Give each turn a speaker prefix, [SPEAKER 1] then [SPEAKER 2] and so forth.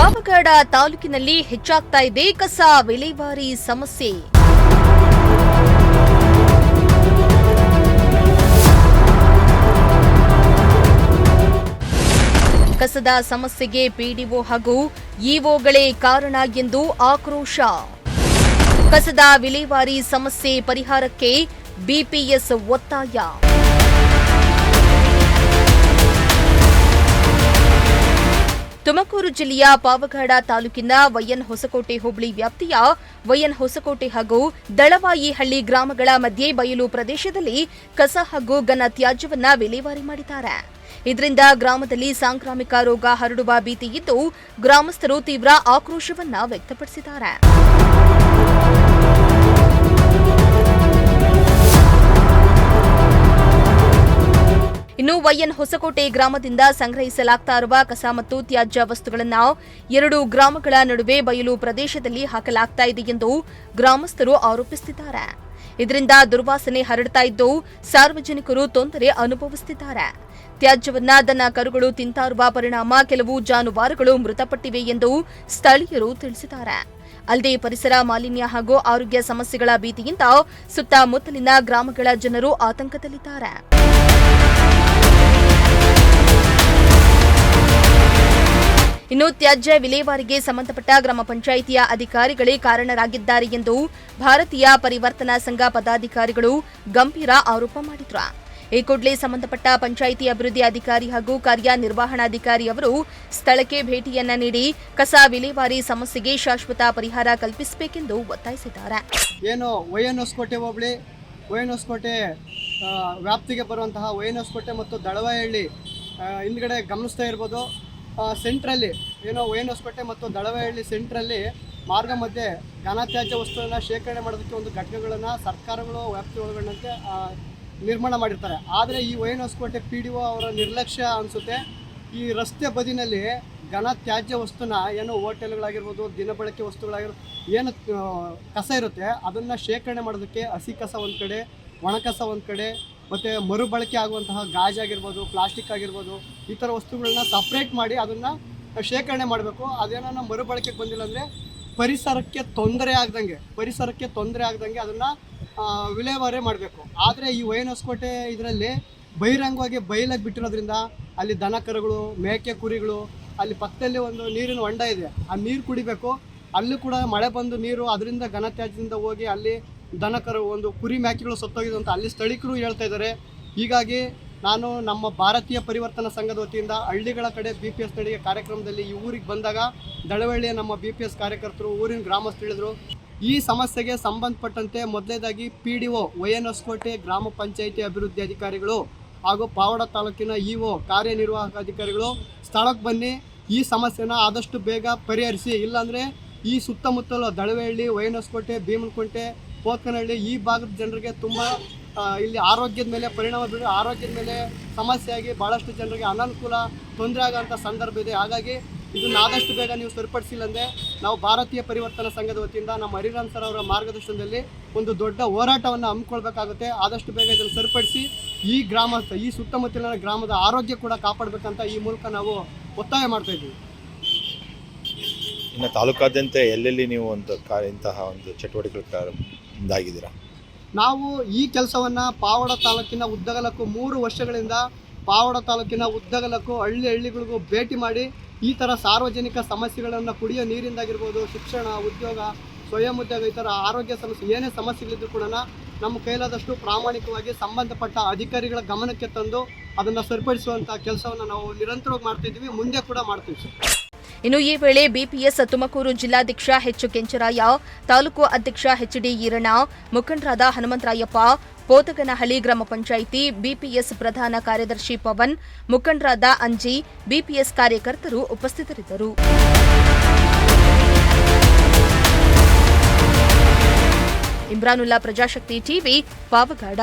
[SPEAKER 1] ಪಾವಗಡ ತಾಲೂಕಿನಲ್ಲಿ ಹೆಚ್ಚಾಗ್ತಾ ಇದೆ ಕಸ ವಿಲೇವಾರಿ ಸಮಸ್ಯೆ. ಕಸದ ಸಮಸ್ಯೆಗೆ ಪಿಡಿಒ ಹಾಗೂ ಇಒಗಳೇ ಕಾರಣ ಎಂದು ಆಕ್ರೋಶ. ಕಸದ ವಿಲೇವಾರಿ ಸಮಸ್ಯೆ ಪರಿಹಾರಕ್ಕೆ ಬಿಪಿಎಸ್ ಒತ್ತಾಯ. ತುಮಕೂರು ಜಿಲ್ಲೆಯ ಪಾವಗಡ ತಾಲೂಕಿನ ವೈಎನ್ ಹೊಸಕೋಟೆ ಹೋಬಳಿ ವ್ಯಾಪ್ತಿಯ ವೈಎನ್ ಹೊಸಕೋಟೆ ಹಾಗೂ ದಳವಾಯಿಹಳ್ಳಿ ಗ್ರಾಮಗಳ ಮಧ್ಯೆ ಬಯಲು ಪ್ರದೇಶದಲ್ಲಿ ಕಸ ಹಾಗೂ ಘನ ತ್ಯಾಜ್ಯವನ್ನ ವಿಲೇವಾರಿ ಮಾಡಿದ್ದಾರೆ. ಇದರಿಂದ ಗ್ರಾಮದಲ್ಲಿ ಸಾಂಕ್ರಾಮಿಕ ರೋಗ ಹರಡುವ ಭೀತಿ ಇದ್ದು ಗ್ರಾಮಸ್ಥರು ತೀವ್ರ ಆಕ್ರೋಶವನ್ನ ವ್ಯಕ್ತಪಡಿಸಿದ್ದಾರೆ. ಇನ್ನು ವೈಎನ್ ಹೊಸಕೋಟೆ ಗ್ರಾಮದಿಂದ ಸಂಗ್ರಹಿಸಲಾಗ್ತಾ ಇರುವ ಕಸ ಮತ್ತು ತ್ಯಾಜ್ಯ ವಸ್ತುಗಳನ್ನು ಎರಡು ಗ್ರಾಮಗಳ ನಡುವೆ ಬಯಲು ಪ್ರದೇಶದಲ್ಲಿ ಹಾಕಲಾಗ್ತಾ ಇದೆ ಎಂದು ಗ್ರಾಮಸ್ಥರು ಆರೋಪಿಸುತ್ತಿದ್ದಾರೆ. ಇದರಿಂದ ದುರ್ವಾಸನೆ ಹರಡ್ತಾ ಇದ್ದು ಸಾರ್ವಜನಿಕರು ತೊಂದರೆ ಅನುಭವಿಸುತ್ತಿದ್ದಾರೆ. ತ್ಯಾಜ್ಯವನ್ನ ದನ ಕರುಗಳು ತಿಂತಾ ಇರುವ ಪರಿಣಾಮ ಕೆಲವು ಜಾನುವಾರುಗಳು ಮೃತಪಟ್ಟಿವೆ ಎಂದು ಸ್ಥಳೀಯರು ತಿಳಿಸಿದ್ದಾರೆ. ಅಲ್ಲದೆ ಪರಿಸರ ಮಾಲಿನ್ಯ ಹಾಗೂ ಆರೋಗ್ಯ ಸಮಸ್ಯೆಗಳ ಭೀತಿಯಿಂದ ಸುತ್ತಮುತ್ತಲಿನ ಗ್ರಾಮಗಳ ಜನರು ಆತಂಕದಲ್ಲಿದ್ದಾರೆ. ಇನ್ನು ತ್ಯಾಜ್ಯ ವಿಲೇವಾರಿಗೆ ಸಂಬಂಧಪಟ್ಟ ಗ್ರಾಮ ಪಂಚಾಯಿತಿಯ ಅಧಿಕಾರಿಗಳೇ ಕಾರಣರಾಗಿದ್ದಾರೆ ಎಂದು ಭಾರತೀಯ ಪರಿವರ್ತನಾ ಸಂಘ ಪದಾಧಿಕಾರಿಗಳು ಗಂಭೀರ ಆರೋಪ ಮಾಡಿದ್ರು. ಈ ಕೂಡಲೇ ಸಂಬಂಧಪಟ್ಟ ಪಂಚಾಯಿತಿ ಅಭಿವೃದ್ಧಿ ಅಧಿಕಾರಿ ಹಾಗೂ ಕಾರ್ಯನಿರ್ವಹಣಾಧಿಕಾರಿ ಅವರು ಸ್ಥಳಕ್ಕೆ ಭೇಟಿಯನ್ನ ನೀಡಿ ಕಸ ವಿಲೇವಾರಿ ಸಮಸ್ಯೆಗೆ ಶಾಶ್ವತ ಪರಿಹಾರ ಕಲ್ಪಿಸಬೇಕೆಂದು ಒತ್ತಾಯಿಸಿದ್ದಾರೆ.
[SPEAKER 2] ಏನು ವೈಎನ್ ಹೊಸಕೋಟೆ ಹೋಬಳಿ ವೈಎನ್ ಹೊಸಕೋಟೆ ವ್ಯಾಪ್ತಿಗೆ ಬರುವಂತಹ ವೈಎನ್ ಹೊಸಕೋಟೆ ಮತ್ತು ದಳವಾಯಿಹಳ್ಳಿ ಹಿಂದ್ಗಡೆ ಗಮನಿಸ್ತಾ ಇರ್ಬೋದು. ಸೆಂಟ್ರಲ್ಲಿ ಏನೋ ವೈಎನ್ ಹೊಸಕೋಟೆ ಮತ್ತು ದಳವಾಯಿಹಳ್ಳಿ ಸೆಂಟ್ರಲ್ಲಿ ಮಾರ್ಗ ಮಧ್ಯೆ ಘನತ್ಯಾಜ್ಯ ವಸ್ತುಗಳನ್ನು ಶೇಖರಣೆ ಮಾಡೋದಕ್ಕೆ ಒಂದು ಘಟಕಗಳನ್ನು ಸರ್ಕಾರಗಳು ವ್ಯಾಪ್ತಿ ಒಳಗೊಂಡಂತೆ ನಿರ್ಮಾಣ ಮಾಡಿರ್ತಾರೆ. ಆದರೆ ಈ ವೈಎನ್ ಹೊಸಕೋಟೆ ಪಿಡಿಒ ಅವರ ನಿರ್ಲಕ್ಷ್ಯ ಅನಿಸುತ್ತೆ. ಈ ರಸ್ತೆ ಬದಿನಲ್ಲಿ ಘನತ್ಯಾಜ್ಯ ವಸ್ತುನ ಏನು ಹೋಟೆಲ್ಗಳಾಗಿರ್ಬೋದು, ದಿನಬಳಕೆ ವಸ್ತುಗಳಾಗಿರ್ಬೋದು, ಏನು ಕಸ ಇರುತ್ತೆ ಅದನ್ನು ಶೇಖರಣೆ ಮಾಡೋದಕ್ಕೆ ಹಸಿ ಕಸ ಒಂದು ಕಡೆ, ಒಣ ಕಸ ಒಂದು ಕಡೆ, ಮತ್ತು ಮರುಬಳಕೆ ಆಗುವಂತಹ ಗಾಜಾಗಿರ್ಬೋದು, ಪ್ಲಾಸ್ಟಿಕ್ ಆಗಿರ್ಬೋದು, ಈ ಥರ ವಸ್ತುಗಳನ್ನ ಸಪ್ರೇಟ್ ಮಾಡಿ ಅದನ್ನು ಶೇಖರಣೆ ಮಾಡಬೇಕು. ಅದೇನೋ ಮರುಬಳಕೆಗೆ ಬಂದಿಲ್ಲ ಅಂದರೆ ಪರಿಸರಕ್ಕೆ ತೊಂದರೆ ಆಗ್ದಂಗೆ ಅದನ್ನು ವಿಲೇವಾರಿ ಮಾಡಬೇಕು. ಆದರೆ ಈ ವೈಎನ್ ಹೊಸಕೋಟೆ ಇದರಲ್ಲಿ ಬಹಿರಂಗವಾಗಿ ಬಯಲಾಗಿ ಬಿಟ್ಟಿರೋದ್ರಿಂದ ಅಲ್ಲಿ ದನ ಕರುಗಳು, ಮೇಕೆ ಕುರಿಗಳು, ಅಲ್ಲಿ ಪಕ್ಕದಲ್ಲಿ ಒಂದು ನೀರಿನ ಹೊಂಡ ಇದೆ, ಆ ನೀರು ಕುಡಿಬೇಕು. ಅಲ್ಲೂ ಕೂಡ ಮಳೆ ಬಂದು ನೀರು ಅದರಿಂದ ಘನತ್ಯಾಜ್ಯದಿಂದ ಹೋಗಿ ಅಲ್ಲಿ ದನ ಕರು ಒಂದು ಕುರಿ ಮೇಕೆಗಳು ಸತ್ತೋಗಿದೆ ಅಂತ ಅಲ್ಲಿ ಸ್ಥಳೀಕರು ಹೇಳ್ತಾ ಇದ್ದಾರೆ. ಹೀಗಾಗಿ ನಾನು ನಮ್ಮ ಭಾರತೀಯ ಪರಿವರ್ತನಾ ಸಂಘದ ವತಿಯಿಂದ ಹಳ್ಳಿಗಳ ಕಡೆ BPS ನಡಿಗೆ ಕಾರ್ಯಕ್ರಮದಲ್ಲಿ ಈ ಊರಿಗೆ ಬಂದಾಗ ದಳವಳ್ಳಿಯ ನಮ್ಮ BPS ಕಾರ್ಯಕರ್ತರು ಊರಿನ ಗ್ರಾಮಸ್ಥರು ಹೇಳಿದರು, ಈ ಸಮಸ್ಯೆಗೆ ಸಂಬಂಧಪಟ್ಟಂತೆ ಮೊದಲನೇದಾಗಿ PDO ವೈಎನ್ ಹೊಸಕೋಟೆ ಗ್ರಾಮ ಪಂಚಾಯಿತಿ ಅಭಿವೃದ್ಧಿ ಅಧಿಕಾರಿಗಳು ಹಾಗೂ ಪಾವಗಡ ತಾಲೂಕಿನ ಇಒ ಕಾರ್ಯನಿರ್ವಾಹಕ ಅಧಿಕಾರಿಗಳು ಸ್ಥಳಕ್ಕೆ ಬನ್ನಿ, ಈ ಸಮಸ್ಯೆನ ಆದಷ್ಟು ಬೇಗ ಪರಿಹರಿಸಿ. ಇಲ್ಲಾಂದರೆ ಈ ಸುತ್ತಮುತ್ತಲ ದಳವಳ್ಳಿ, ವೈಎನ್ ಹೊಸಕೋಟೆ, ಭೀಮನಕುಂಟೆ, ಪೋತ್ಕನಹಳ್ಳಿ ಈ ಭಾಗದ ಜನರಿಗೆ ತುಂಬ ಇಲ್ಲಿ ಆರೋಗ್ಯದ ಮೇಲೆ ಪರಿಣಾಮ ಬೀರೋ, ಆರೋಗ್ಯದ ಮೇಲೆ ಸಮಸ್ಯೆಯಾಗಿ ಭಾಳಷ್ಟು ಜನರಿಗೆ ಅನಾನುಕೂಲ ತೊಂದರೆ ಆಗೋಂಥ ಸಂದರ್ಭ ಇದೆ. ಹಾಗಾಗಿ ಇದನ್ನು ಆದಷ್ಟು ಬೇಗ ನೀವು ಸರಿಪಡಿಸಿಲ್ಲ ಅಂದರೆ ನಾವು ಭಾರತೀಯ ಪರಿವರ್ತನಾ ಸಂಘದ ವತಿಯಿಂದ ನಮ್ಮ ಹರಿರಾಮ್ ಸರ್ ಅವರ ಮಾರ್ಗದರ್ಶನದಲ್ಲಿ ಒಂದು ದೊಡ್ಡ ಹೋರಾಟವನ್ನು ಹಮ್ಮಿಕೊಳ್ಬೇಕಾಗುತ್ತೆ. ಆದಷ್ಟು ಬೇಗ ಇದನ್ನು ಸರಿಪಡಿಸಿ ಈ ಸುತ್ತಮುತ್ತಲಿನ ಗ್ರಾಮದ ಆರೋಗ್ಯ ಕೂಡ ಕಾಪಾಡಬೇಕಂತ ಈ ಮೂಲಕ ನಾವು ಒತ್ತಾಯ ಮಾಡ್ತಾ ಇದ್ದೀವಿ.
[SPEAKER 3] ಇನ್ನು ತಾಲೂಕಾದ್ಯಂತ ಎಲ್ಲೆಲ್ಲಿ ನೀವು ಇಂತಹ ಒಂದು ಚಟುವಟಿಕೆಗಳಿಂದಾಗಿದ್ದೀರಾ?
[SPEAKER 2] ನಾವು ಈ ಕೆಲಸವನ್ನು ಪಾವಗಡ ತಾಲೂಕಿನ ಉದ್ದಗಲಕ್ಕೂ 3 ವರ್ಷಗಳಿಂದ ಪಾವಗಡ ತಾಲೂಕಿನ ಉದ್ದಗಲಕ್ಕೂ ಹಳ್ಳಿಗಳಿಗೂ ಭೇಟಿ ಮಾಡಿ ಈ ಥರ ಸಾರ್ವಜನಿಕ ಸಮಸ್ಯೆಗಳನ್ನು ಕುಡಿಯೋ ನೀರಿಂದಾಗಿರ್ಬೋದು, ಶಿಕ್ಷಣ, ಉದ್ಯೋಗ, ಸ್ವಯಂ ಉದ್ಯೋಗ, ಈ ಥರ ಆರೋಗ್ಯ ಸಮಸ್ಯೆ ಏನೇ ಸಮಸ್ಯೆಗಳಿದ್ರು ಕೂಡ ನಮ್ಮ ಕೈಲಾದಷ್ಟು ಪ್ರಾಮಾಣಿಕವಾಗಿ ಸಂಬಂಧಪಟ್ಟ ಅಧಿಕಾರಿಗಳ ಗಮನಕ್ಕೆ ತಂದು ಅದನ್ನು ಸರಿಪಡಿಸುವಂಥ ಕೆಲಸವನ್ನು ನಾವು ನಿರಂತರವಾಗಿ ಮಾಡ್ತಿದ್ದೀವಿ, ಮುಂದೆ ಕೂಡ ಮಾಡ್ತೀವಿ ಸರ್.
[SPEAKER 1] ಇನ್ನು ಈ ವೇಳೆ ಬಿಪಿಎಸ್ ತುಮಕೂರು ಜಿಲ್ಲಾಧ್ಯಕ್ಷ ಎಚ್ ಕೆಂಚರಾಯ, ತಾಲೂಕು ಅಧ್ಯಕ್ಷ ಎಚ್ಡಿ ಈರಣ್ಣ, ಮುಖಂಡರಾದ ಹನುಮಂತರಾಯಪ್ಪ, ಪೋತಗನಹಳ್ಳಿ ಗ್ರಾಮ ಪಂಚಾಯಿತಿ ಬಿಪಿಎಸ್ ಪ್ರಧಾನ ಕಾರ್ಯದರ್ಶಿ ಪವನ್, ಮುಖಂಡರಾದ ಅಂಜಿ, ಬಿಪಿಎಸ್ ಕಾರ್ಯಕರ್ತರು ಉಪಸ್ಥಿತರಿದ್ದರು. ಇಮ್ರಾನುಲ್ಲಾ, ಪ್ರಜಾಶಕ್ತಿ ಟಿವಿ, ಪಾವಗಡ.